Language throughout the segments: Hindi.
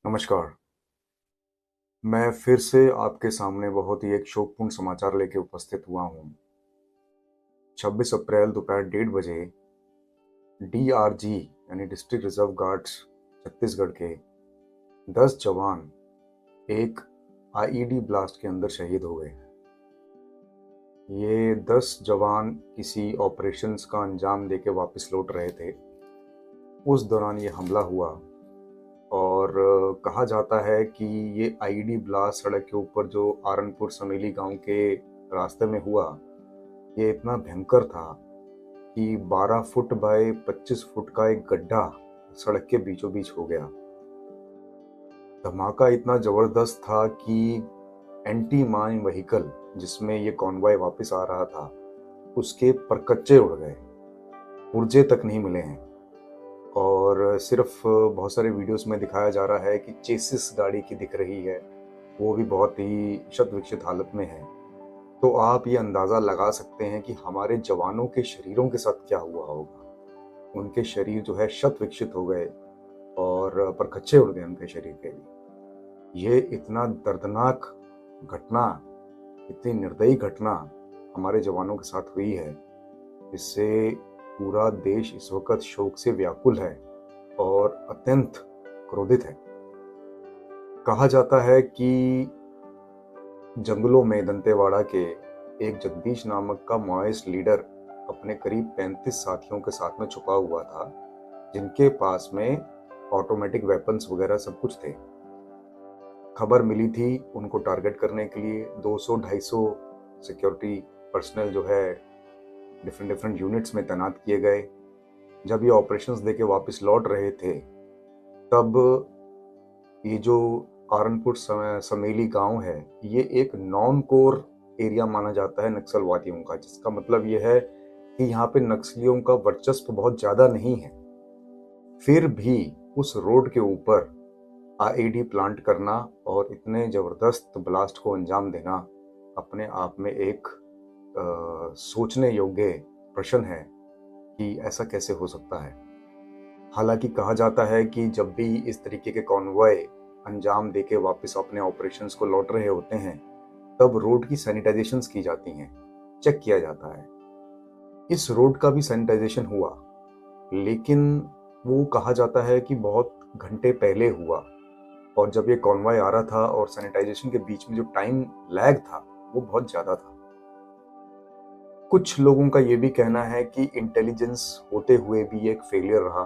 नमस्कार। मैं फिर से आपके सामने बहुत ही एक शोकपूर्ण समाचार लेके उपस्थित हुआ हूँ। 26 अप्रैल दोपहर 1:30 बजे डीआरजी यानी डिस्ट्रिक्ट रिजर्व गार्ड्स छत्तीसगढ़ के 10 जवान एक आईईडी ब्लास्ट के अंदर शहीद हो गए। ये 10 जवान किसी ऑपरेशंस का अंजाम देके वापस लौट रहे थे। उस दौरान ये हमला हुआ और कहा जाता है कि ये आईईडी ब्लास्ट सड़क के ऊपर जो आरनपुर समेली गांव के रास्ते में हुआ, ये इतना भयंकर था कि 12 फुट बाय 25 फुट का एक गड्ढा सड़क के बीचों बीच हो गया। धमाका इतना जबरदस्त था कि एंटी माइन व्हीकल जिसमें ये कॉन्वॉय वापस आ रहा था, उसके परकच्चे उड़ गए, पुर्जे तक नहीं मिले हैं। और सिर्फ बहुत सारे वीडियोस में दिखाया जा रहा है कि चेसिस गाड़ी की दिख रही है, वो भी बहुत ही शत विक्षित हालत में है। तो आप ये अंदाज़ा लगा सकते हैं कि हमारे जवानों के शरीरों के साथ क्या हुआ होगा। उनके शरीर जो है शत विक्षित हो गए और परखच्चे उड़ गए उनके शरीर के भी। ये इतना दर्दनाक घटना, इतनी निर्दयी घटना हमारे जवानों के साथ हुई है, जिससे पूरा देश इस वक्त शोक से व्याकुल है और अत्यंत क्रोधित है। कहा जाता है कि जंगलों में दंतेवाड़ा के एक जगदीश नामक का माओइस्ट लीडर अपने करीब 35 साथियों के साथ में छुपा हुआ था, जिनके पास में ऑटोमेटिक वेपन्स वगैरह सब कुछ थे। खबर मिली थी उनको टारगेट करने के लिए 200-250 सिक्योरिटी पर्सनल जो है डिफरेंट डिफरेंट यूनिट्स में तैनात किए गए। जब ये ऑपरेशंस देके वापस लौट रहे थे, तब ये जो आरनपुर समेली गांव है, ये एक नॉन कोर एरिया माना जाता है नक्सलवादियों का, जिसका मतलब ये है कि यहाँ पे नक्सलियों का वर्चस्व बहुत ज़्यादा नहीं है। फिर भी उस रोड के ऊपर आईईडी प्लांट करना और इतने ज़बरदस्त ब्लास्ट को अंजाम देना अपने आप में एक सोचने योग्य प्रश्न है कि ऐसा कैसे हो सकता है। हालांकि कहा जाता है कि जब भी इस तरीके के कॉन्वॉय अंजाम देके वापस अपने ऑपरेशंस को लौट रहे होते हैं, तब रोड की सैनिटाइजेशंस की जाती हैं, चेक किया जाता है। इस रोड का भी सैनिटाइजेशन हुआ, लेकिन वो कहा जाता है कि बहुत घंटे पहले हुआ, और जब ये कॉन्वॉय आ रहा था और सैनिटाइजेशन के बीच में जो टाइम लैग था, वो बहुत ज़्यादा था। कुछ लोगों का ये भी कहना है कि इंटेलिजेंस होते हुए भी ये एक फेलियर रहा।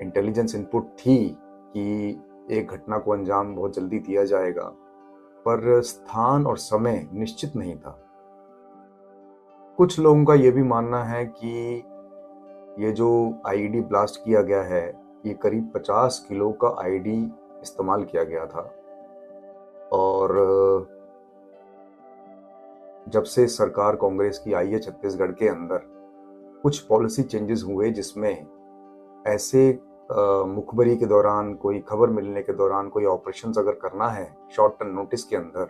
इंटेलिजेंस इनपुट थी कि एक घटना को अंजाम बहुत जल्दी दिया जाएगा, पर स्थान और समय निश्चित नहीं था। कुछ लोगों का ये भी मानना है कि ये जो आईईडी ब्लास्ट किया गया है, ये करीब 50 किलो का आईईडी इस्तेमाल किया गया था। और जब से सरकार कांग्रेस की आई है छत्तीसगढ़ के अंदर, कुछ पॉलिसी चेंजेस हुए जिसमें ऐसे मुखबरी के दौरान, कोई खबर मिलने के दौरान कोई ऑपरेशंस अगर करना है शॉर्ट टर्म नोटिस के अंदर,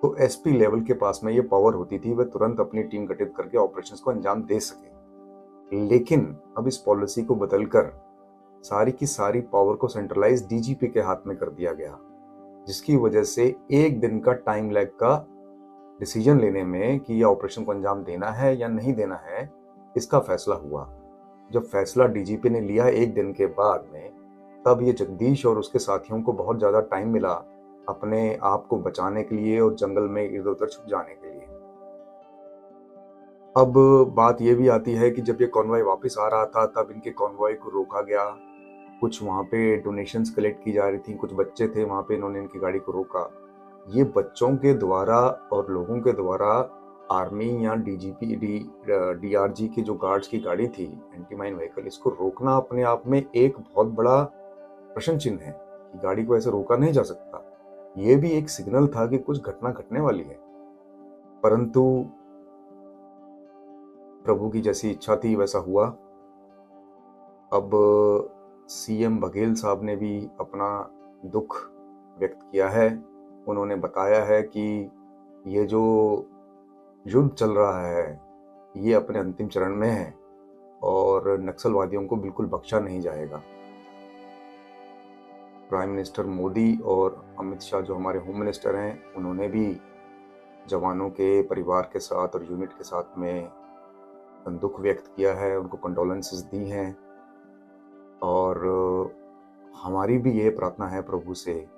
तो एसपी लेवल के पास में ये पावर होती थी, वह तुरंत अपनी टीम गठित करके ऑपरेशंस को अंजाम दे सके। लेकिन अब इस पॉलिसी को बदलकर सारी की सारी पावर को सेंट्रलाइज डीजीपी के हाथ में कर दिया गया, जिसकी वजह से एक दिन का टाइम लैग का डिसीजन लेने में कि यह ऑपरेशन को अंजाम देना है या नहीं देना है, इसका फैसला हुआ। जब फैसला डीजीपी ने लिया एक दिन के बाद में, तब ये जगदीश और उसके साथियों को बहुत ज़्यादा टाइम मिला अपने आप को बचाने के लिए और जंगल में इधर उधर छुप जाने के लिए। अब बात ये भी आती है कि जब ये कॉन्वॉय वापस आ रहा था, तब इनके कॉन्वॉय को रोका गया। कुछ वहाँ पे डोनेशंस कलेक्ट की जा रही थी, कुछ बच्चे थे वहाँ पे, इन्होंने इनकी गाड़ी को रोका। ये बच्चों के द्वारा और लोगों के द्वारा आर्मी या डीआरजी की जो गार्ड्स की गाड़ी थी, एंटी माइन व्हीकल, इसको रोकना अपने आप में एक बहुत बड़ा प्रश्न चिन्ह है कि गाड़ी को ऐसे रोका नहीं जा सकता। ये भी एक सिग्नल था कि कुछ घटना घटने वाली है, परंतु प्रभु की जैसी इच्छा थी वैसा हुआ। अब सीएम बघेल साहब ने भी अपना दुख व्यक्त किया है। उन्होंने बताया है कि ये जो युद्ध चल रहा है, ये अपने अंतिम चरण में है और नक्सलवादियों को बिल्कुल बख्शा नहीं जाएगा। प्राइम मिनिस्टर मोदी और अमित शाह जो हमारे होम मिनिस्टर हैं, उन्होंने भी जवानों के परिवार के साथ और यूनिट के साथ में दुख व्यक्त किया है, उनको कंडोलेंसेस दी हैं। और हमारी भी ये प्रार्थना है प्रभु से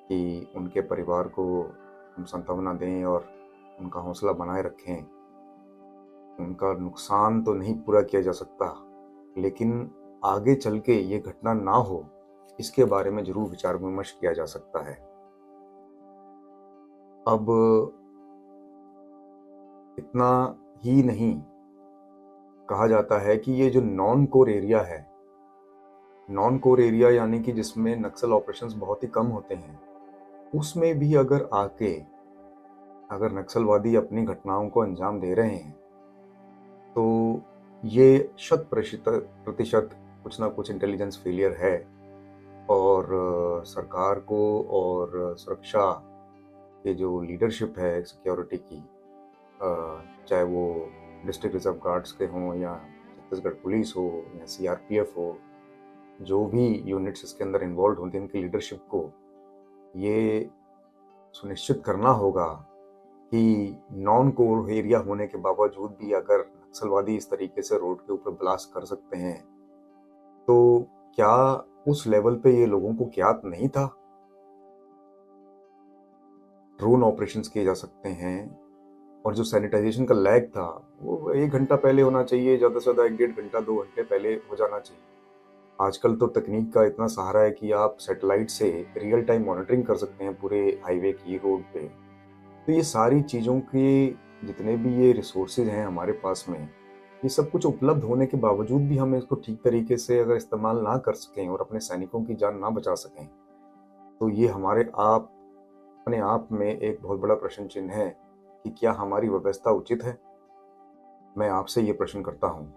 कि उनके परिवार को हम सांत्वना दें और उनका हौसला बनाए रखें। उनका नुकसान तो नहीं पूरा किया जा सकता, लेकिन आगे चल के ये घटना ना हो, इसके बारे में जरूर विचार विमर्श किया जा सकता है। अब इतना ही नहीं, कहा जाता है कि ये जो नॉन कोर एरिया है, नॉन कोर एरिया यानी कि जिसमें नक्सल ऑपरेशंस बहुत ही कम होते हैं, उसमें भी अगर नक्सलवादी अपनी घटनाओं को अंजाम दे रहे हैं, तो ये 100% कुछ ना कुछ इंटेलिजेंस फेलियर है। और सरकार को और सुरक्षा के जो लीडरशिप है सिक्योरिटी की, चाहे वो डिस्ट्रिक्ट रिजर्व गार्ड्स के हों या छत्तीसगढ़ पुलिस हो या सीआरपीएफ हो, जो भी यूनिट्स इसके अंदर इन्वॉल्व होते हैं, इनकी लीडरशिप को ये सुनिश्चित करना होगा कि नॉन कोर एरिया होने के बावजूद भी अगर नक्सलवादी इस तरीके से रोड के ऊपर ब्लास्ट कर सकते हैं, तो क्या उस लेवल पे ये लोगों को ज्ञात नहीं था? ड्रोन ऑपरेशंस किए जा सकते हैं, और जो सैनिटाइजेशन का लैग था वो 1 घंटा पहले होना चाहिए, ज़्यादा से ज़्यादा 1-1.5 घंटा 2 घंटे पहले हो जाना चाहिए। आजकल तो तकनीक का इतना सहारा है कि आप सैटेलाइट से रियल टाइम मॉनिटरिंग कर सकते हैं पूरे हाईवे की, रोड पे। तो ये सारी चीज़ों के जितने भी ये रिसोर्सेज हैं हमारे पास में, ये सब कुछ उपलब्ध होने के बावजूद भी हम इसको ठीक तरीके से अगर इस्तेमाल ना कर सकें और अपने सैनिकों की जान ना बचा सकें, तो ये अपने आप में एक बहुत बड़ा प्रश्न चिन्ह है कि क्या हमारी व्यवस्था उचित है। मैं आपसे ये प्रश्न करता हूँ,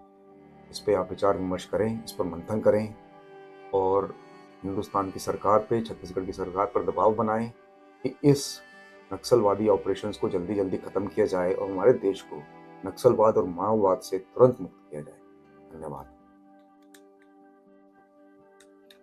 इस पे आप विचार विमर्श करें, इस पर मंथन करें और हिंदुस्तान की सरकार पे, छत्तीसगढ़ की सरकार पर दबाव बनाएं कि इस नक्सलवादी ऑपरेशंस को जल्दी जल्दी खत्म किया जाए और हमारे देश को नक्सलवाद और माओवाद से तुरंत मुक्त किया जाए। धन्यवाद।